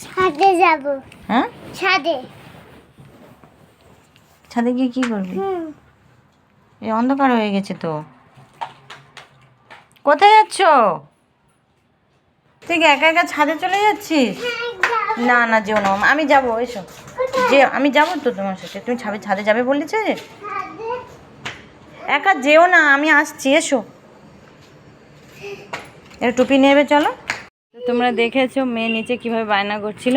ছাদে যাব। হ্যাঁ, ছাদে। ছাদে গিয়ে কি করবি? এই অন্ধকার হয়ে গেছে তো। কোথায় যাচ্ছ? তুই কি একা একা ছাদে চলে যাচ্ছিস? না না, যেও না, আমি যাবো, এসো। যে আমি যাবো তো তোমার সাথে। তুমি ছাদে যাবে বলেছে যে। একা যেও না, আমি আসছি, এসো। এটা টুপি নেবে, চলো। তোমরা দেখেছো মেয়ে নিচে কিভাবে বায়না করছিল,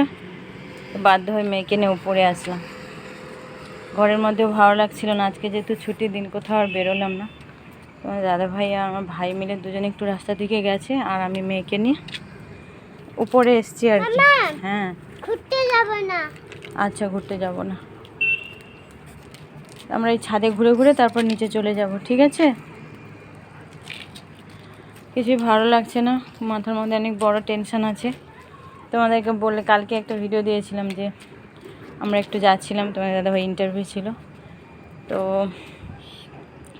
তো বাধ্য হয়ে মেয়েকে নিয়ে উপরে আসলাম। ঘরের মধ্যেও ভালো লাগছিল না, আজকে যেহেতু ছুটির দিন কোথাও আর বেরোলাম না। তোমার দাদা ভাই আর আমার ভাই মিলে দুজনে একটু রাস্তা দিকে গেছে, আর আমি মেয়েকে নিয়ে উপরে এসছি আর কি। হ্যাঁ, ঘুরতে যাব না। আচ্ছা, ঘুরতে যাব না, আমরা এই ছাদে ঘুরে ঘুরে তারপর নিচে চলে যাব, ঠিক আছে? কিছুই ভালো লাগছে না, মাথার মধ্যে অনেক বড় টেনশন আছে। তোমাদেরকে বলে কালকে একটা ভিডিও দিয়েছিলাম যে আমরা একটু যাচ্ছিলাম, তোমার দাদাভাই ইন্টারভিউ ছিল, তো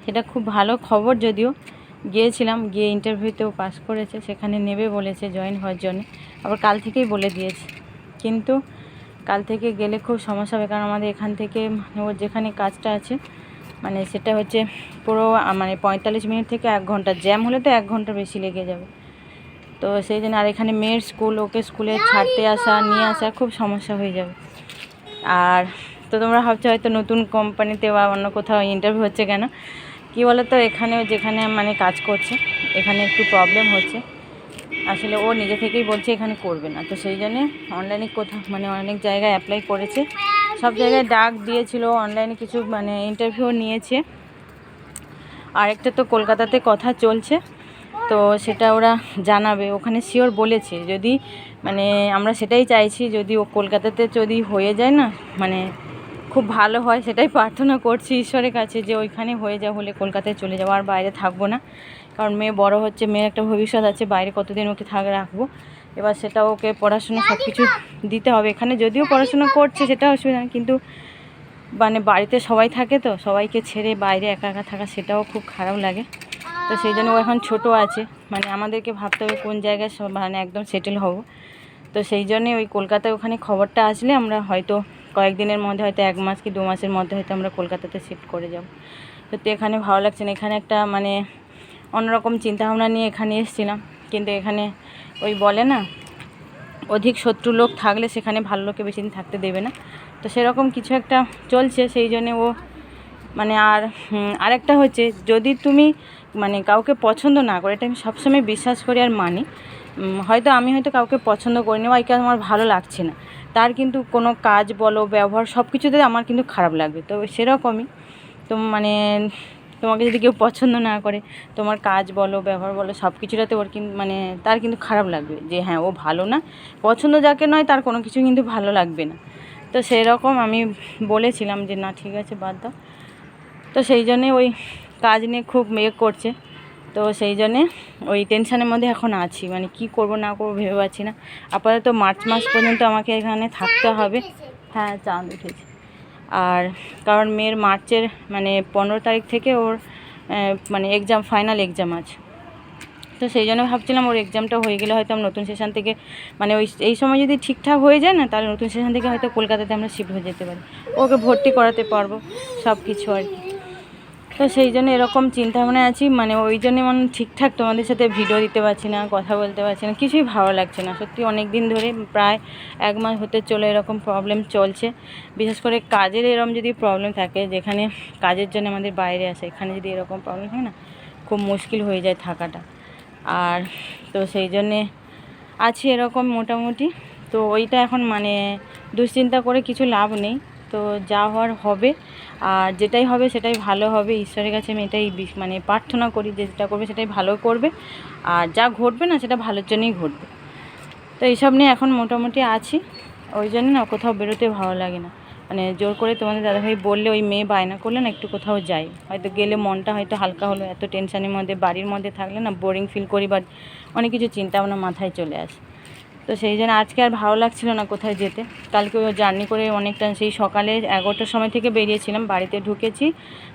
সেটা খুব ভালো খবর। যদিও গিয়েছিলাম, গিয়ে ইন্টারভিউতেও পাস করেছে, সেখানে নেবে বলেছে জয়েন হওয়ার জন্য, আবার কাল থেকেই বলে দিয়েছে। কিন্তু কাল থেকে গেলে খুব সমস্যা হবে, কারণ আমাদের এখান থেকে ওর যেখানে কাজটা আছে মানে সেটা হচ্ছে পুরো মানে 45 মিনিট থেকে 1 ঘন্টা, জ্যাম হলে তো 1 ঘন্টা বেশি লেগে যাবে। তো সেই জন্য, আর এখানে মেয়ের স্কুল, ওকে স্কুলে ছাড়তে আসা নিয়ে আসা খুব সমস্যা হয়ে যাবে। আর তো তোমরা ভাবছো হয়তো নতুন কোম্পানিতে বা অন্য কোথাও ইন্টারভিউ হচ্ছে কেন, কী বলো তো, এখানেও যেখানে মানে কাজ করছে এখানে একটু প্রবলেম হচ্ছে। আসলে ও নিজে থেকেই বলছে এখানে করবে না, তো সেই জন্যে অনলাইনে কোথাও মানে অনেক জায়গায় অ্যাপ্লাই করেছে, সব জায়গায় ডাক দিয়েছিল, অনলাইনে কিছু মানে ইন্টারভিউ নিয়েছে। আরেকটা তো কলকাতাতে কথা চলছে, তো সেটা ওরা জানাবে, ওখানে শিওর বলেছে। যদি মানে আমরা সেটাই চাইছি, যদি ও কলকাতাতে যদি হয়ে যায় না, মানে খুব ভালো হয়, সেটাই প্রার্থনা করছি ঈশ্বরের কাছে যে ওইখানে হয়ে যায়, হলে কলকাতায় চলে যাবো, আর বাইরে থাকবো না। কারণ মেয়ে বড় হচ্ছে, মেয়ের একটা ভবিষ্যৎ আছে, বাইরে কতদিন ওকে রাখবো। এবার সেটা ওকে পড়াশোনা সব কিছু দিতে হবে। এখানে যদিও পড়াশোনা করছে সেটা অসুবিধা নেই, কিন্তু মানে বাড়িতে সবাই থাকে, তো সবাইকে ছেড়ে বাইরে একা একা থাকা সেটাও খুব খারাপ লাগে। তো সেই জন্য ও এখন ছোটো আছে, মানে আমাদেরকে ভাবতে হবে কোন জায়গায় মানে একদম সেটেল হব। তো সেই জন্যে ওই কলকাতায় ওখানে খবরটা আসলে আমরা হয়তো কয়েকদিনের মধ্যে, হয়তো 1 মাস কি 2 মাসের মধ্যে হয়তো আমরা কলকাতাতে শিফট করে যাব। সত্যি এখানে ভালো লাগছে না, এখানে একটা মানে অন্যরকম চিন্তাভাবনা নিয়ে এখানে এসেছিলাম, কিন্তু এখানে ওই বলে না, অধিক শত্রু লোক থাকলে সেখানে ভালো লোকে বেশি দিন থাকতে দেবে না। তো সেরকম কিছু একটা চলছে, সেই জন্যে ও মানে আরেকটা হচ্ছে, যদি তুমি মানে কাউকে পছন্দ না করে, এটা আমি সবসময় বিশ্বাস করি আর মানি। হয়তো আমি হয়তো কাউকে পছন্দ করিনি, ওইকে আমার ভালো লাগছে না, তার কিন্তু কোনো কাজ বলো, ব্যবহার, সব কিছুতে আমার কিন্তু খারাপ লাগবে। তো সেরকমই তো মানে তোমাকে যদি কেউ পছন্দ না করে, তোমার কাজ বলো, ব্যবহার বলো, সব কিছুটাতে ওর কিন্তু মানে তার কিন্তু খারাপ লাগবে, যে হ্যাঁ ও ভালো না। পছন্দ যাকে নয় তার কোনো কিছু কিন্তু ভালো লাগবে না। তো সেই রকম আমি বলেছিলাম যে না, ঠিক আছে, বাদ দাও। তো সেই জন্যে ওই কাজ নিয়ে খুব করছে, তো সেই জন্যে ওই টেনশানের মধ্যে এখন আছি, মানে কি করব না করব ভেবে পাচ্ছি না। আপাতত মার্চ মাস পর্যন্ত আমাকে এখানে থাকতে হবে। হ্যাঁ, চাঁদ উঠেছে। আর কারণ মেয়ের মার্চের মানে 15 তারিখ থেকে ওর মানে এক্সাম, ফাইনাল এক্সাম আছে। তো সেই জন্য ভাবছিলাম ওর এক্সামটা হয়ে গেলে হয়তো আমরা নতুন সেশন থেকে মানে এই সময় যদি ঠিকঠাক হয়ে যায় না, তাহলে নতুন সেশন থেকে হয়তো কলকাতাতে আমরা শিফট হয়ে যেতে পারি, ওকে ভর্তি করাতে পারবো, সব কিছু আর কি। তো সেই জন্য এরকম চিন্তাভাবনায় আছি, মানে ওই জন্যে মানে ঠিকঠাক তোমাদের সাথে ভিডিও দিতে পারছি না, কথা বলতে পারছি না, কিছুই ভালো লাগছে না সত্যি। অনেক দিন ধরে, প্রায় 1 মাস হতে চলে এরকম প্রবলেম চলছে। বিশেষ করে কাজের এরকম যদি প্রবলেম থাকে, যেখানে কাজের জন্য আমাদের বাইরে আসে, এখানে যদি এরকম প্রবলেম হয় না, খুব মুশকিল হয়ে যায় থাকাটা। আর তো সেই জন্যে আছি এরকম মোটামুটি। তো ওইটা এখন মানে দুশ্চিন্তা করে কিছু লাভ নেই, তো যা হওয়ার হবে, আর যেটাই হবে সেটাই ভালো হবে। ঈশ্বরের কাছে আমি এটাই মানে প্রার্থনা করি যে যেটা করবে সেটাই ভালো করবে, আর যা ঘটবে না সেটা ভালোর জন্যই ঘটবে। তো এইসব নিয়ে এখন মোটামুটি আছি, ওই জন্য না কোথাও বেরোতে ভালো লাগে না। মানে জোর করে তোমাদের দাদাভাই বললে, ওই মেয়ে বায়না করলে না একটু কোথাও যাই, হয়তো গেলে মনটা হয়তো হালকা হলো। এত টেনশনের মধ্যে, বাড়ির মধ্যে থাকলে না বোরিং ফিল করি, বা অনেক কিছু চিন্তা ভাবনা মাথায় চলে আসে। তো সেই জন্য আজকে আর ভালো লাগছিল না কোথায় যেতে। কালকে ওই জার্নি করে অনেকটা, সেই সকালে 11টার সময় থেকে বেরিয়েছিলাম, বাড়িতে ঢুকেছি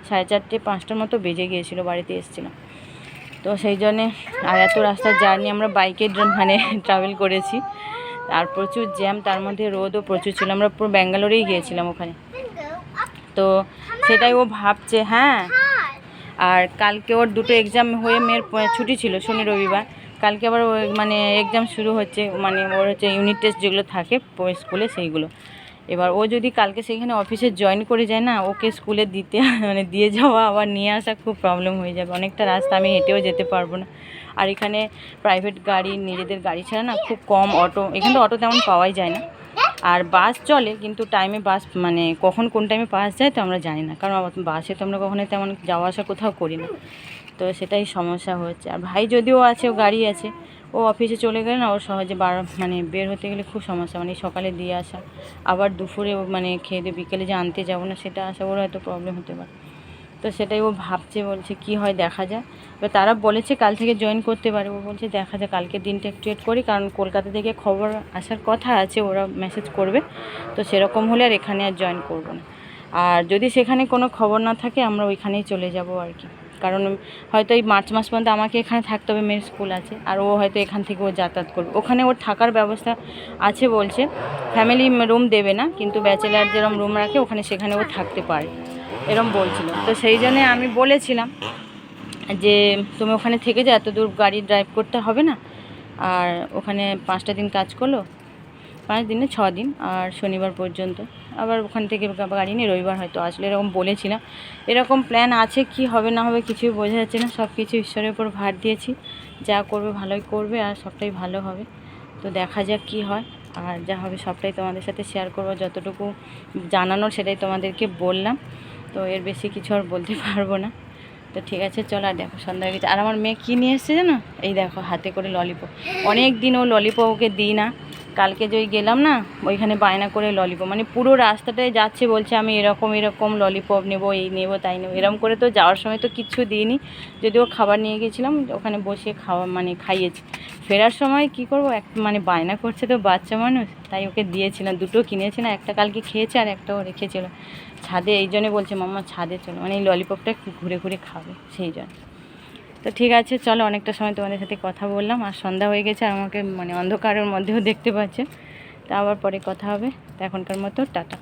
4:30 5টার মতো বেজে গিয়েছিলো, বাড়িতে এসেছিলাম। তো সেই জন্যে আর এত রাস্তার জার্নি আমরা বাইকে মানে ট্রাভেল করেছি, আর প্রচুর জ্যাম, তার মধ্যে রোদও প্রচুর ছিল। আমরা পুরো ব্যাঙ্গালোরেই গিয়েছিলাম ওখানে। তো সেটাই ও ভাবছে। হ্যাঁ, আর কালকে ওর দুটো এক্সাম হয়ে মেয়ের ছুটি ছিল শনি রবিবার, কালকে আবার মানে এক্সাম শুরু হচ্ছে, মানে ওর হচ্ছে ইউনিট টেস্ট যেগুলো থাকে স্কুলে সেইগুলো। এবার ও যদি কালকে সেখানে অফিসে জয়েন করে যায় না, ওকে স্কুলে দিতে মানে দিয়ে যাওয়া আবার নিয়ে আসা খুব প্রবলেম হয়ে যাবে। অনেকটা রাস্তা আমি হেঁটেও যেতে পারবো না। আর এখানে প্রাইভেট গাড়ি, নিজেদের গাড়ি ছাড়া না খুব কম অটো, এখানে তো অটো তেমন পাওয়াই যায় না। আর বাস চলে, কিন্তু টাইমে বাস মানে কখন কোন টাইমে বাস যায় তো আমরা জানি না, কারণ বাসে তো আমরা কখনোই তেমন যাওয়া আসা কোথাও করি না। তো সেটাই সমস্যা হচ্ছে। আর ভাই যদিও আছে, ও গাড়ি আছে, ও অফিসে চলে গেলে না, ওর সহজে মানে বের হতে গেলে খুব সমস্যা, মানে সকালে দিয়ে আসা, আবার দুপুরে মানে খেয়ে দিয়ে বিকেলে যে আনতে যাবো না সেটা আসা, ওর হয়তো প্রবলেম হতে পারে। তো সেটাই ও ভাবছে, বলছে কি হয় দেখা যায়। এবার তারা বলেছে কাল থেকে জয়েন করতে পারে, ও বলছে দেখা যায় কালকের দিনটা একটু ওয়েট করি, কারণ কলকাতা থেকে খবর আসার কথা আছে, ওরা মেসেজ করবে। তো সেরকম হলে আর এখানে আর জয়েন করব না। আর যদি সেখানে কোনো খবর না থাকে আমরা ওইখানেই চলে যাব আর কি, কারণ হয়তো এই মার্চ মাস পর্যন্ত আমাকে এখানে থাকতে হবে, মেয়ের স্কুল আছে, আর ও হয়তো এখান থেকে ও যাতায়াত করবে। ওখানে ওর থাকার ব্যবস্থা আছে বলছে, ফ্যামিলি রুম দেবে না, কিন্তু ব্যাচেলার যেরকম রুম রাখে ওখানে সেখানে ও থাকতে পারে, এরম বলছিল। তো সেই জন্যে আমি বলেছিলাম যে তুমি ওখানে থেকে যাও, এত দূর গাড়ি ড্রাইভ করতে হবে না, আর ওখানে 5টা দিন কাজ করলো, 5 দিনে 6 দিন, আর শনিবার পর্যন্ত আবার ওখান থেকে গাড়ি নিয়ে রবিবার হয়তো আসলে, এরকম বলেছিলাম। এরকম প্ল্যান আছে, কি হবে না হবে কিছুই বোঝা যাচ্ছে না, সব কিছু ঈশ্বরের উপর ভার দিয়েছি, যা করবে ভালোই করবে, আর সবটাই ভালো হবে। তো দেখা যাক কি হয়, আর যা হবে সবটাই তোমাদের সাথে শেয়ার করবো, যতটুকু জানানোর সেটাই তোমাদেরকে বললাম। তো এর বেশি কিছু আর বলতে পারবো না। তো ঠিক আছে, চলো। আর দেখো সন্ধ্যা হয়ে গেছে, আর আমার মেয়ে কী নিয়ে এসছে জানো, এই দেখো হাতে করে ললিপপ। অনেক দিন ও ললিপপ ওকে দিই না, কালকে যে গেলাম না ওইখানে বায়না করে ললিপপ, মানে পুরো রাস্তাটায় যাচ্ছে বলছে আমি এরকম এরকম ললিপপ নেবো, এই নেবো তাই নেবো, এরকম করে। তো যাওয়ার সময় তো কিচ্ছু দিইনি, যদিও খাবার নিয়ে গেছিলাম, ওখানে বসে মানে খাইয়েছি। ফেরার সময় কি করব, মানে বায়না করছে তো বাচ্চা মানুষ, তাই ওকে দিয়েছিলাম, দুটো কিনেছি না, একটা কালকে খেয়েছে আর একটাও রেখেছিল ছাদে। এই জন্যে বলছে মাম্মা ছাদে চলো, মানে এই ললিপপটা ঘুরে ঘুরে খাবে সেই জন্য। তো ঠিক আছে চলো, অনেকটা সময় তোমাদের সাথে কথা বললাম, আর সন্ধ্যা হয়ে গেছে, আর আমাকে মানে অন্ধকারের মধ্যেও দেখতে পাচ্ছে। তা আবার পরে কথা হবে, তো এখনকার মতো টাটা।